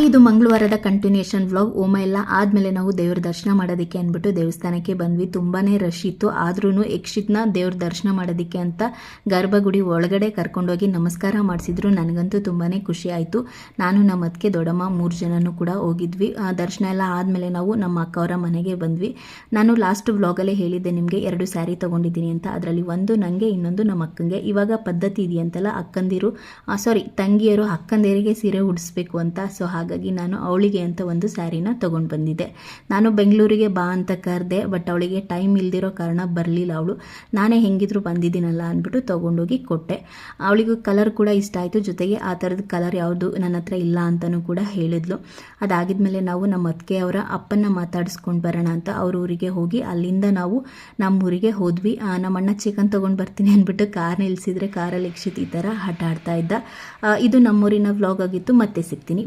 ಇದು ಮಂಗಳವಾರದ continuation vlog. ಹೋಮ ಎಲ್ಲ ಆದಮೇಲೆ ನಾವು ದೇವ್ರ ದರ್ಶನ ಮಾಡೋದಕ್ಕೆ ಅಂದ್ಬಿಟ್ಟು ದೇವಸ್ಥಾನಕ್ಕೆ ಬಂದ್ವಿ. ತುಂಬಾ ರಶ್ ಇತ್ತು. ಆದ್ರೂ ಯಕ್ಷಿತ್ನ ದೇವ್ರ ದರ್ಶನ ಮಾಡೋದಕ್ಕೆ ಅಂತ ಗರ್ಭಗುಡಿ ಒಳಗಡೆ ಕರ್ಕೊಂಡೋಗಿ ನಮಸ್ಕಾರ ಮಾಡಿಸಿದ್ರು. ನನಗಂತೂ ತುಂಬಾ ಖುಷಿ ಆಯಿತು. ನಾನು ನಮ್ಮ ಅತ್ತಿಗೆ ದೊಡ್ಡಮ್ಮ 3 ಜನನೂ ಕೂಡ ಹೋಗಿದ್ವಿ. ದರ್ಶನ ಎಲ್ಲ ಆದಮೇಲೆ ನಾವು ನಮ್ಮ ಅಕ್ಕವರ ಮನೆಗೆ ಬಂದ್ವಿ. ನಾನು ಲಾಸ್ಟ್ ವ್ಲಾಗಲ್ಲೇ ಹೇಳಿದ್ದೆ ನಿಮಗೆ 2 ಸ್ಯಾರಿ ತೊಗೊಂಡಿದ್ದೀನಿ ಅಂತ. ಅದರಲ್ಲಿ ಒಂದು ನನಗೆ, ಇನ್ನೊಂದು ನಮ್ಮ ಅಕ್ಕಂಗೆ. ಇವಾಗ ಪದ್ಧತಿ ಇದೆಯಂತಲ್ಲ, ತಂಗಿಯರು ಅಕ್ಕಂದಿರಿಗೆ ಸೀರೆ ಉಡಿಸ್ಬೇಕು ಅಂತ. ಸೊ ಹಾಗಾಗಿ ನಾನು ಅವಳಿಗೆ ಅಂತ ಒಂದು ಸ್ಯಾರಿನ ತೊಗೊಂಡು ಬಂದಿದ್ದೆ. ನಾನು ಬೆಂಗಳೂರಿಗೆ ಬಾ ಅಂತ ಕರೆದೆ, ಬಟ್ ಅವಳಿಗೆ ಟೈಮ್ ಇಲ್ದಿರೋ ಕಾರಣ ಬರಲಿಲ್ಲ. ಅವಳು ನಾನೇ ಹೆಂಗಿದ್ರು ಬಂದಿದ್ದೀನಲ್ಲ ಅಂದ್ಬಿಟ್ಟು ತೊಗೊಂಡೋಗಿ ಕೊಟ್ಟೆ. ಅವಳಿಗೂ ಕಲರ್ ಕೂಡ ಇಷ್ಟ ಆಯಿತು. ಜೊತೆಗೆ ಆ ಥರದ ಕಲರ್ ಯಾವುದು ನನ್ನ ಹತ್ರ ಇಲ್ಲ ಅಂತಲೂ ಕೂಡ ಹೇಳಿದ್ಲು. ಅದಾಗಿದ್ಮೇಲೆ ನಾವು ನಮ್ಮ ಅತ್ತಿಗೆ ಅವರ ಅಪ್ಪನ ಮಾತಾಡಿಸ್ಕೊಂಡು ಬರೋಣ ಅಂತ ಅವ್ರ ಊರಿಗೆ ಹೋಗಿ ಅಲ್ಲಿಂದ ನಾವು ನಮ್ಮೂರಿಗೆ ಹೋದ್ವಿ. ನಮ್ಮ ಅಣ್ಣ ಚಿಕನ್ ತೊಗೊಂಡು ಬರ್ತೀನಿ ಅಂದ್ಬಿಟ್ಟು ಕಾರ್ ನಿಲ್ಲಿಸಿದ್ರೆ ಕಾರಲ್ಲಿ ಯಕ್ಷಿತ್ ಈ ಥರ ಆಟ ಆಡ್ತಾ ಇದ್ದ. ಇದು ನಮ್ಮೂರಿನ ವ್ಲಾಗ್ ಆಗಿತ್ತು. ಮತ್ತೆ ಸಿಗ್ತೀನಿ.